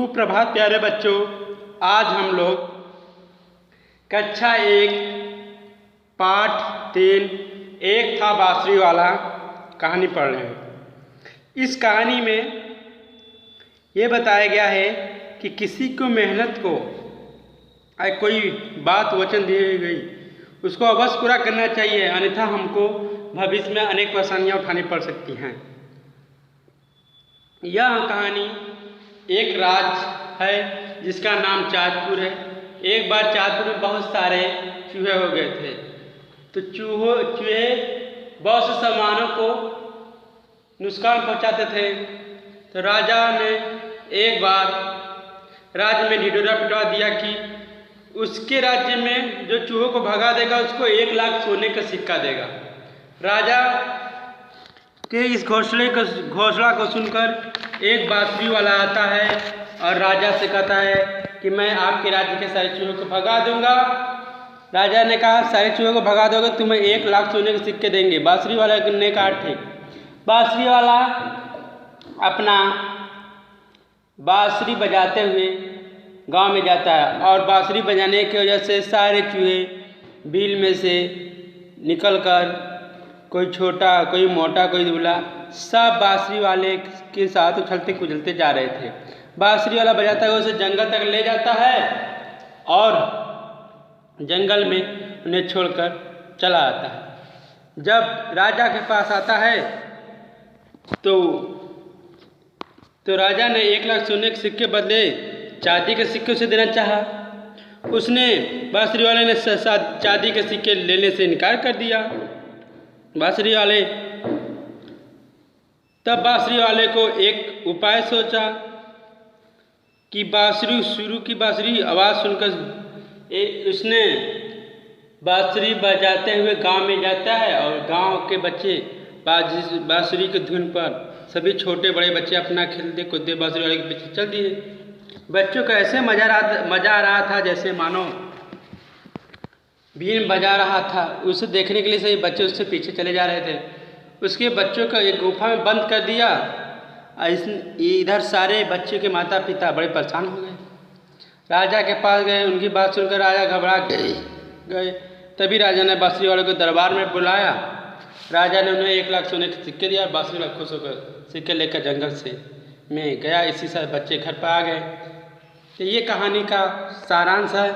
सुप्रभात प्यारे बच्चों। आज हम लोग कक्षा 1 पाठ 3 एक था बांसुरी वाला कहानी पढ़ रहे हैं। इस कहानी में ये बताया गया है कि किसी को मेहनत को कोई बात वचन दी गई उसको अवश्य पूरा करना चाहिए, अन्यथा हमको भविष्य में अनेक परेशानियां उठानी पड़ सकती हैं। यह कहानी एक राज्य है जिसका नाम चाँदपुर है। एक बार चाँदपुर में बहुत सारे चूहे हो गए थे, तो चूहे बहुत से सामानों को नुकसान पहुंचाते थे। तो राजा ने एक बार राज्य में ढिढोरा पिटवा दिया कि उसके राज्य में जो चूहों को भगा देगा उसको 1 लाख सोने का सिक्का देगा। राजा के इस घोषणा को सुनकर एक बांसुरी वाला आता है और राजा से कहता है कि मैं आपके राज्य के सारे चूहों को भगा दूंगा। राजा ने कहा, सारे चूहों को भगा दोगे तुम्हें 1 लाख सोने के सिक्के देंगे। बांसुरी वाला ने कहा ठीक। बांसुरी वाला अपना बांसुरी बजाते हुए गांव में जाता है और बांसुरी बजाने की वजह से सारे चूहे बिल में से निकलकर, कोई छोटा कोई मोटा कोई दुबला, सब बांसुरी वाले के साथ उछलते कुचलते जा रहे थे। बांसुरी वाला बजाता है, उसे जंगल तक ले जाता है और जंगल में उन्हें छोड़कर चला आता है। जब राजा के पास आता है तो राजा ने 1 लाख सोने के सिक्के बदले चांदी के सिक्के उसे देना चाहा। उसने बांसुरी वाले ने चांदी के सिक्के लेने से इनकार कर दिया। बांसुरी वाले को एक उपाय सोचा कि बांसुरी आवाज़ सुनकर उसने बांसुरी बजाते हुए गांव में जाता है और गांव के बच्चे बांसुरी की धुन पर सभी छोटे बड़े बच्चे अपना खेलते कूदते बांसुरी वाले के पीछे चल दिए। बच्चों को ऐसे मजा आ रहा था जैसे मानो बीन बजा रहा था। उसे देखने के लिए सभी बच्चे उससे पीछे चले जा रहे थे। उसके बच्चों को एक गुफा में बंद कर दिया। इधर सारे बच्चे के माता पिता बड़े परेशान हो गए। राजा के पास गए, उनकी बात सुनकर राजा घबरा गए। तभी राजा ने बांसुरी वाले को दरबार में बुलाया। राजा ने उन्हें 1 लाख सोने के सिक्के दिया। बांसुरी वाला खुश होकर सिक्के लेकर जंगल से में गया। इसी से बच्चे घर पर आ गए। तो ये कहानी का सारांश है।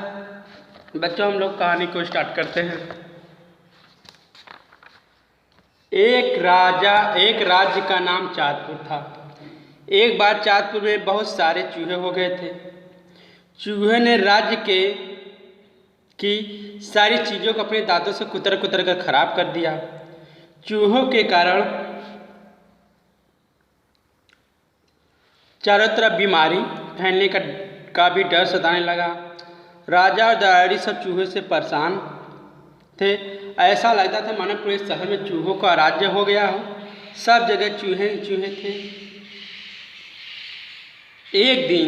बच्चों, हम लोग कहानी को स्टार्ट करते हैं। एक राज्य का नाम चाँदपुर था। एक बार चाँदपुर में बहुत सारे चूहे हो गए थे। चूहे ने राज्य की सारी चीज़ों को अपने दांतों से कुतर कर खराब कर दिया। चूहों के कारण चारों तरफ बीमारी फैलने का भी डर सताने लगा। राजा और दरबारी सब चूहे से परेशान थे। ऐसा लगता था मानो पूरे शहर में चूहों का राज्य हो गया हो। सब जगह चूहे थे। एक दिन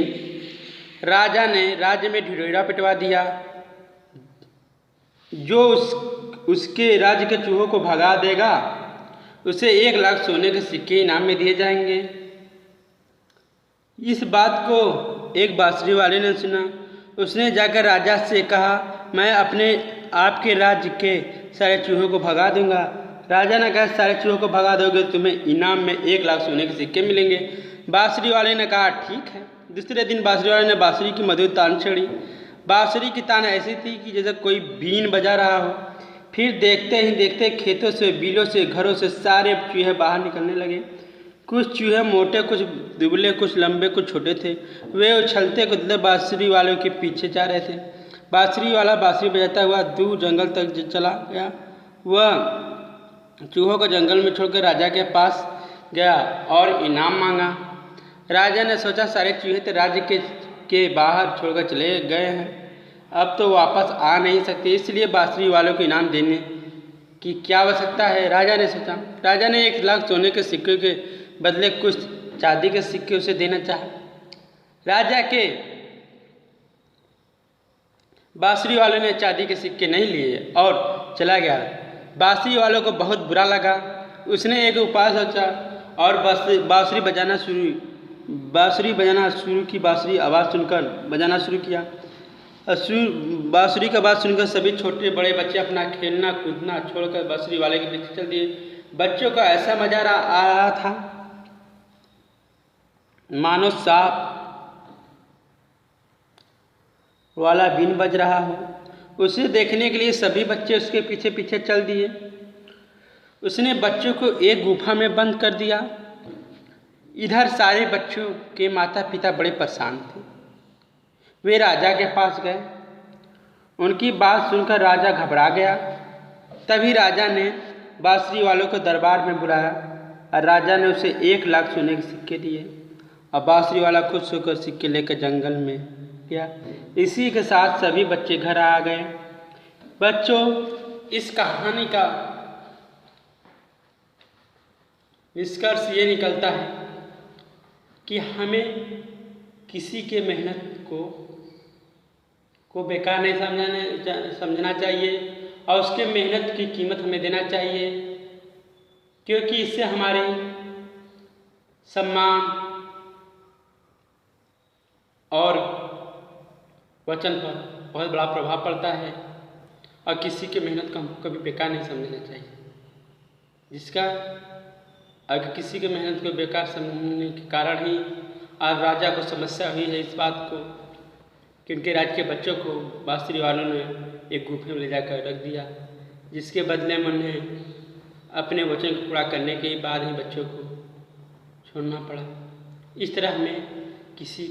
राजा ने राज्य में ढिढोरा पिटवा दिया। जो उसके राज्य के चूहों को भगा देगा उसे 1 लाख सोने के सिक्के इनाम में दिए जाएंगे। इस बात को एक बांसुरी वाले ने सुना। उसने जाकर राजा से कहा, मैं आपके राज्य के सारे चूहों को भगा दूंगा। राजा ने कहा, सारे चूहों को भगा दोगे तुम्हें इनाम में 1 लाख सोने के सिक्के मिलेंगे। बांसुरी वाले ने कहा ठीक है। दूसरे दिन बांसुरी वाले ने बांसुरी की मधुर तान छेड़ी। बांसुरी की तान ऐसी थी कि जैसे कोई बीन बजा रहा हो। फिर देखते ही देखते खेतों से, बिलों से, घरों से सारे चूहे बाहर निकलने लगे। कुछ चूहे मोटे, कुछ दुबले, कुछ लंबे, कुछ छोटे थे। वे उछलते कूदते बांसुरी वालों के पीछे जा रहे थे। बांसुरी वाला बांसुरी बजाता हुआ दूर जंगल तक चला गया। वह चूहों को जंगल में छोड़कर राजा के पास गया और इनाम मांगा। राजा ने सोचा सारे चूहे तो राज्य के बाहर छोड़कर चले गए हैं, अब तो वापस आ नहीं सकते, इसलिए बांसुरी वालों को इनाम देने की क्या आवश्यकता है। राजा ने सोचा। राजा ने 1 लाख सोने के सिक्के के बदले कुछ चांदी के सिक्के उसे देना चाहा। राजा के बांसुरी वालों ने चांदी के सिक्के नहीं लिए और चला गया। बांसुरी वालों को बहुत बुरा लगा। उसने एक उपाय सोचा और बांसुरी बांसुरी बजाना शुरू की। बांसुरी आवाज़ सुनकर बजाना शुरू किया। बांसुरी का आवाज़ सुनकर सभी छोटे बड़े बच्चे अपना खेलना कूदना छोड़कर बांसुरी वाले के पीछे चल दिए। बच्चों का ऐसा मजा आ रहा था मानो सांप वाला बीन बज रहा हो। उसे देखने के लिए सभी बच्चे उसके पीछे पीछे चल दिए। उसने बच्चों को एक गुफा में बंद कर दिया। इधर सारे बच्चों के माता पिता बड़े परेशान थे। वे राजा के पास गए। उनकी बात सुनकर राजा घबरा गया। तभी राजा ने बांसुरी वालों को दरबार में बुलाया और राजा ने उसे 1 लाख सोने के सिक्के दिए और बांसुरी वाला खुश होकर सिक्के लेकर जंगल में गया। इसी के साथ सभी बच्चे घर आ गए। बच्चों, इस कहानी का निष्कर्ष ये निकलता है कि हमें किसी के मेहनत को बेकार नहीं समझना चाहिए और उसके मेहनत की कीमत हमें देना चाहिए, क्योंकि इससे हमारे सम्मान और वचन पर बहुत बड़ा प्रभाव पड़ता है। और किसी के मेहनत को हमको कभी बेकार नहीं समझना चाहिए। जिसका अगर किसी के मेहनत को बेकार समझने के कारण ही आज राजा को समस्या हुई है इस बात को कि उनके राज्य के बच्चों को बांसुरी वालों ने एक गुफे में ले जाकर रख दिया, जिसके बदले में उन्हें अपने वचन को पूरा करने के बाद ही बच्चों को छोड़ना पड़ा। इस तरह हमें किसी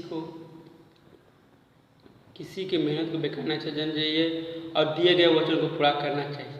के मेहनत को बेकार नहीं समझना चाहिए और दिए गए वचन को पूरा करना चाहिए।